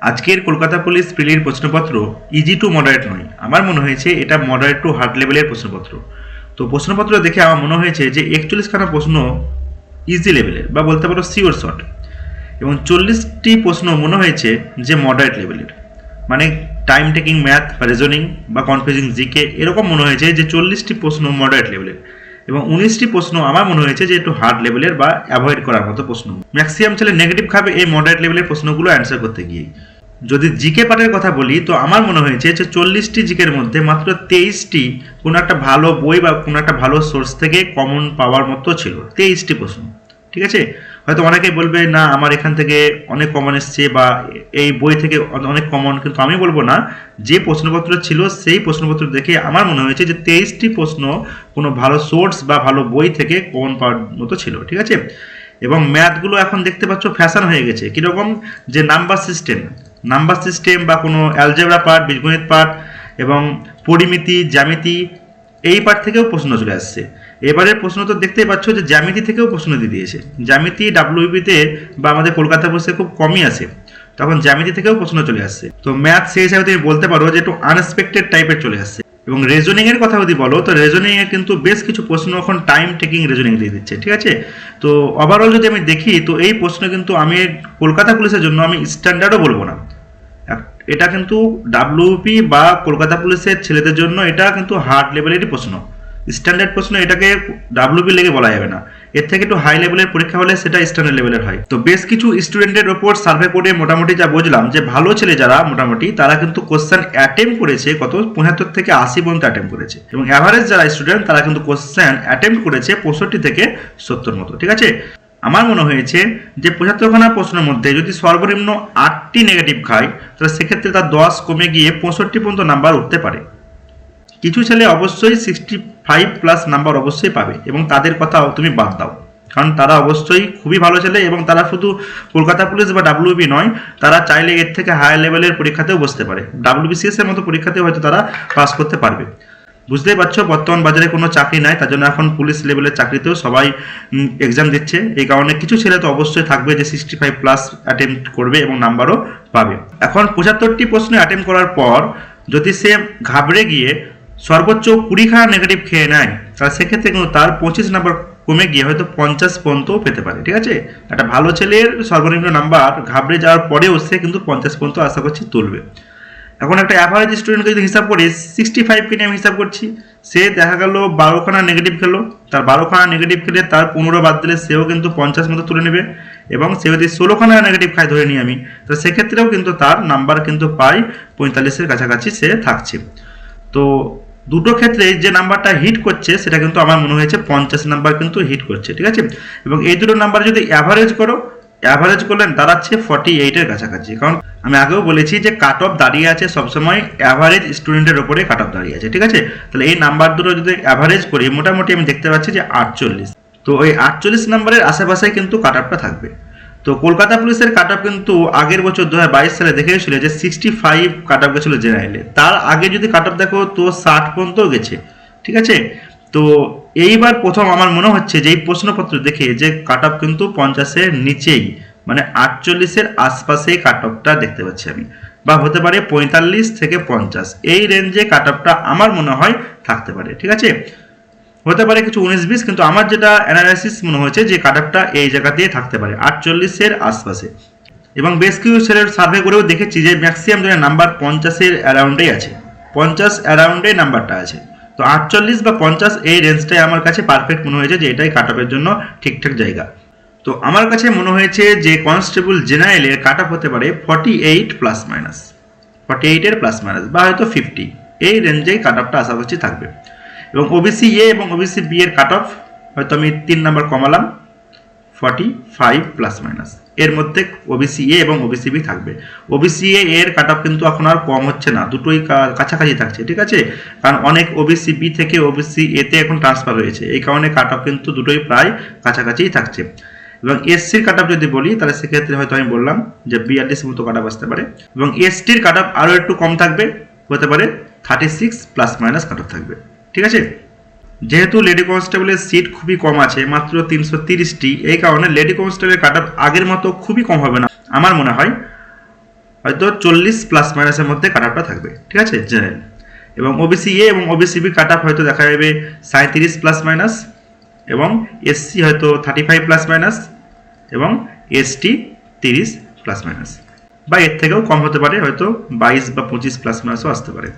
আজকের কলকাতা পুলিশ প্রিলির প্রশ্নপত্র easy to moderate নয়, আমার মনে হয়েছে এটা মডারেট টু হার্ড লেভেলের প্রশ্নপত্র। তো প্রশ্নপত্র দেখে আমার মনে হয়েছে যে 41খানা প্রশ্ন ইজি লেভেলের বা বলতে পারো সিওর শর্ট, এবং 40টি প্রশ্ন মনে হয়েছে যে মডারেট লেভেলের, মানে টাইম টেকিং ম্যাথ বা রিজনিং বা কনফিউজিং জিকে এরকম মনে হয়েছে যে 40টি প্রশ্ন মডারেট লেভেলের, এবং 19টি প্রশ্ন আমার মনে হয়েছে যে একটু হার্ড লেভেলের বা অ্যাভয়েড করার মতো প্রশ্ন। ম্যাক্সিমাম ছেলে নেগেটিভ খাবে এই মডারেট লেভেলের প্রশ্নগুলো অ্যান্সার করতে গিয়ে। যদি জিকে পার্টের কথা বলি তো আমার মনে হয়েছে যে 40টি জিকের মধ্যে মাত্র 23টি কোনো একটা ভালো বই বা কোনো একটা ভালো সোর্স থেকে কমন পাওয়ার মতো ছিল। 23টি প্রশ্ন, ঠিক আছে। হয়তো অনেকেই বলবে না আমার এখান থেকে অনেক কমন এসছে বা এই বই থেকে অনেক কমন, কিন্তু আমি বলবো না, যে প্রশ্নপত্র ছিল সেই প্রশ্নপত্র দেখে আমার মনে হয়েছে যে 23টি প্রশ্ন কোনো ভালো সোর্স বা ভালো বই থেকে কমন পাওয়ার মতো ছিল, ঠিক আছে। এবং ম্যাথগুলো এখন দেখতে পাচ্ছ ফ্যাশন হয়ে গেছে, কীরকম যে নাম্বার সিস্টেম বা কোনো অ্যালজেব্রা পার্ট, বীজগণিত পার্ট এবং পরিমিতি, জ্যামিতি এই পার্ট থেকেও প্রশ্ন চলে আসছে। এবারের প্রশ্ন তো দেখতেই পাচ্ছ যে জ্যামিতি থেকেও প্রশ্ন দিয়ে দিয়েছে। জ্যামিতি ডাব্লিউবিতে বা আমাদের কলকাতা পুলিশে খুব কমই আসে, তখন জ্যামিতি থেকেও প্রশ্ন চলে আসছে। তো ম্যাথ সেই হিসাবে তুমি বলতে পারো যে একটু আনএক্সপেক্টেড টাইপের চলে আসছে। এবং রিজনিং এর কথা যদি বলো তো রিজনিং এ কিন্তু বেশ কিছু প্রশ্ন এখন টাইম টেকিং রিজনিং দিয়ে দিচ্ছে, ঠিক আছে। তো ওভারঅল যদি আমি দেখি তো এই প্রশ্ন কিন্তু আমি কলকাতা পুলিশের জন্য আমি স্ট্যান্ডার্ডও বলবো না, এটা কিন্তু ডাব্লিউপি বা কলকাতা পুলিশের ছেলেদের জন্য এটা কিন্তু হার্ড লেভেলেরই প্রশ্ন, স্ট্যান্ডার্ড প্রশ্ন। এটাকে ডাব্লিউপি লেগে বলা যাবে না, এর থেকে একটু হাই লেভেলের পরীক্ষা হলে সেটা স্ট্যান্ডার্ড লেভেলের হয়। তো বেশ কিছু স্টুডেন্টের ওপর সার্ভে করে মোটামুটি যা বুঝলাম যে ভালো ছেলে যারা মোটামুটি তারা কিন্তু কোশ্চেন অ্যাটেম্প করেছে কত 75 থেকে 80 পর্যন্ত অ্যাটেম্প করেছে, এবং অ্যাভারেজ যারা স্টুডেন্ট তারা কিন্তু কোশ্চেন অ্যাটেম্প করেছে 65 থেকে 70 মতো, ঠিক আছে। আমার মনে হয়েছে যে 75খানা প্রশ্নের মধ্যে যদি সর্বনিম্ন 8টি নেগেটিভ খায় তাহলে সেক্ষেত্রে তার 10 কমে গিয়ে 65 পর্যন্ত নাম্বার উঠতে পারে। কিছু ছেলে অবশ্যই 65+ নাম্বার অবশ্যই পাবে, এবং তাদের কথাও তুমি বাদ দাও, কারণ তারা অবশ্যই খুবই ভালো ছেলে, এবং তারা শুধু কলকাতা পুলিশ বা ডাব্লিউবি নয়, তারা চাইলে এর থেকে হায়ার লেভেলের পরীক্ষাতেও বসতে পারে, ডাব্লিউবিসিএস এর মতো পরীক্ষাতেও হয়তো তারা পাস করতে পারবে। বুঝতেই পারছো বর্তমান বাজারে কোনো চাকরি নাই, তার জন্য এখন পুলিশ লেভেলের চাকরিতেও সবাই এক্সাম দিচ্ছে। এই কারণে কিছু ছেলে তো অবশ্যই থাকবে যে 65+ অ্যাটেম্প্ট করবে এবং নাম্বারও পাবে। এখন 75টি প্রশ্ন অ্যাটেম্প্ট করার পর যদি সে ঘাবড়ে গিয়ে সর্বোচ্চ 20খানা নেগেটিভ খেয়ে নেয় তাহলে সেক্ষেত্রে কিন্তু তার 25 নাম্বার কমে গিয়ে হয়তো 50 পর্যন্তও পেতে পারে, ঠিক আছে। একটা ভালো ছেলের সর্বনিম্ন নাম্বার ঘাবড়ে যাওয়ার পরেও সে কিন্তু 50 পর্যন্ত আশা করছি তুলবে। এখন একটা অ্যাভারেজ স্টুডেন্টকে যদি হিসাব করি 65কে নিয়ে আমি হিসাব করছি, সে দেখা গেল 12খানা নেগেটিভ খেলো, তার 12খানা নেগেটিভ খেলে তার 15 বাদ দিলে সেও কিন্তু 50 মতো তুলে নেবে, এবং সে যদি 16খানা নেগেটিভ খায় ধরে নিই আমি, তো সেক্ষেত্রেও কিন্তু তার নাম্বার কিন্তু প্রায় 45-এর কাছাকাছি সে থাকছে। তো দুটো ক্ষেত্রে যে নাম্বারটা হিট করছে সেটা কিন্তু আমার মনে হয়েছে 50 নাম্বার কিন্তু হিট করছে, ঠিক আছে। এবং এই দুটো নাম্বার যদি অ্যাভারেজ করো, অ্যাভারেজ করলেন দাঁড়াচ্ছে 48-এর কাছাকাছি, কারণ আমি আগেও বলেছি যে কাট অফ দাঁড়িয়ে আছে সবসময় অ্যাভারেজ স্টুডেন্টের ওপরে কাট অফ দাঁড়িয়ে আছে, ঠিক আছে। তাহলে এই নাম্বার দুটো যদি অ্যাভারেজ করি মোটামুটি আমি দেখতে পাচ্ছি যে 48, তো ওই 48 নাম্বারের আশেপাশে কিন্তু কাট অফটা থাকবে। তো কলকাতা পুলিশের কাট অফ কিন্তু আগের বছর 2022 সালে দেখেছিল যে 65 কাট অফ গেছিল জেনারেলে, তার আগে যদি কাট অফ দেখো তো 60 পর্যন্ত গেছে, ঠিক আছে। তো এইবার প্রথম আমার মনে হচ্ছে যে এই প্রশ্নপত্র দেখে যে কাট অফ কিন্তু 50-এর নিচেই, মানে 48-এর আশপাশেই কাট অফটা দেখতে পাচ্ছি আমি, বা হতে পারে 45 থেকে 50 এই রেঞ্জে কাট অফটা আমার মনে হয় থাকতে পারে, ঠিক আছে। হতে পারে কিছু 19-20, কিন্তু আমার যেটা অ্যানালাইসিস মনে হয়েছে যে কাট অফটা এই জায়গাতেই থাকতে পারে 48-এর আশপাশে। এবং বেশ কিছু ছেলের সার্ভে করেও দেখেছি যে ম্যাক্সিমাম জনের নাম্বার 50-এর অ্যারাউন্ডেই আছে, 50 অ্যারাউন্ডেই নাম্বারটা আছে। তো 48 বা 50 এই রেঞ্জটাই আমার কাছে পারফেক্ট মনে হয়েছে যে এটাই কাট অফের জন্য ঠিকঠাক জায়গা। তো আমার কাছে মনে হয়েছে যে কনস্টেবল জেনারেলের কাট অফ হতে পারে 48+- 48-এর প্লাস মাইনাস বা হয়তো 50, এই রেঞ্জেই কাট অফটা আশা করছি থাকবে। এবং ওবিসি এ এবং ওবিসি বি এর কাট অফ হয়তো আমি 3 নাম্বার কমালাম, 45+- এর মধ্যে ওবিসি এ এবং ওবিসি বি থাকবে। ওবিসি এর কাট অফ কিন্তু এখন আর কম হচ্ছে না, দুটোই কাছাকাছি থাকছে, ঠিক আছে। কারণ অনেক ওবিসি বি থেকে ওবিসি এ তে এখন ট্রান্সফার হয়েছে, এই কারণে কাট অফ কিন্তু দুটোই প্রায় কাছাকাছিই থাকছে। এবং এসসির কাট অফ যদি বলি তাহলে সেক্ষেত্রে হয়তো আমি বললাম যে 42 মতো কাট অফ আসতে পারে, এবং এসটির কাট অফ আরও একটু কম থাকবে, হতে পারে 36+- কাট অফ থাকবে, ঠিক আছে। যেহেতু লেডি কনস্টেবলের সিট খুবই কম আছে, মাত্র 330টি, এই কারণে লেডি কনস্টেবলের কাট অফ আগের মতো খুবই কম হবে না আমার মনে হয়। হয়তো 40 প্লাস মাইনাসের মধ্যে কাট অফটা থাকবে, ঠিক আছে, জেনারেল। এবং ওবিসি এ এবং ওবিসি বি কাট অফ হয়তো দেখা যাবে 37 প্লাস মাইনাস, এবং এসসি হয়তো 35 প্লাস মাইনাস, এবং এসটি 30 প্লাস মাইনাস, বা এর থেকেও কম হতে পারে, হয়তো 22 বা 25 প্লাস মাইনাসও আসতে পারে।